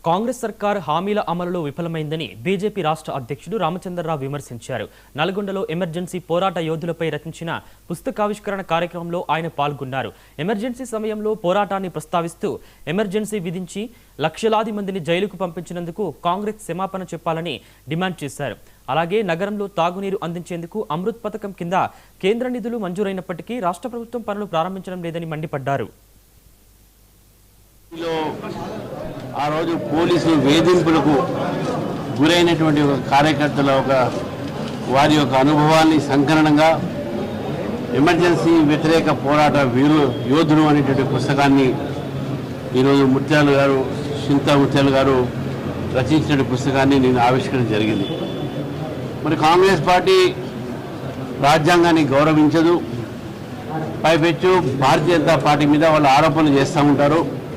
కాంగ్రెస్ సర్కార్ హామీల అమలులో విఫలమైందని బీజేపీ రాష్ట్ర అధ్యక్షుడు రామచంద్రరావు విమర్శించారు. నల్గొండలో ఎమర్జెన్సీ పోరాట యోధులపై రచించిన పుస్తకావిష్కరణ కార్యక్రమంలో ఆయన పాల్గొన్నారు. ఎమర్జెన్సీ సమయంలో పోరాటాన్ని ప్రస్తావిస్తూ ఎమర్జెన్సీ విధించి లక్షలాది మందిని జైలుకు పంపించినందుకు కాంగ్రెస్ క్షమాపణ చెప్పాలని డిమాండ్ చేశారు. అలాగే నగరంలో తాగునీరు అందించేందుకు అమృత్ పథకం కింద కేంద్ర నిధులు మంజూరైనప్పటికీ రాష్ట్ర ప్రభుత్వం పనులు ప్రారంభించడం లేదని మండిపడ్డారు. ఆ రోజు పోలీసులు వేధింపులకు గురైనటువంటి ఒక కార్యకర్తల వారి యొక్క అనుభవాన్ని సంకలనంగా ఎమర్జెన్సీ వ్యతిరేక పోరాట యోధులు అనేటువంటి పుస్తకాన్ని ఈరోజు ముత్యాలు గారు చింతా ముత్యాలు గారు రచించిన పుస్తకాన్ని నేను ఆవిష్కరణ జరిగింది. మరి కాంగ్రెస్ పార్టీ రాజ్యాంగాన్ని గౌరవించదు, పైపెచ్చు భారతీయ జనతా పార్టీ మీద వాళ్ళు ఆరోపణలు చేస్తూ ఉంటారు.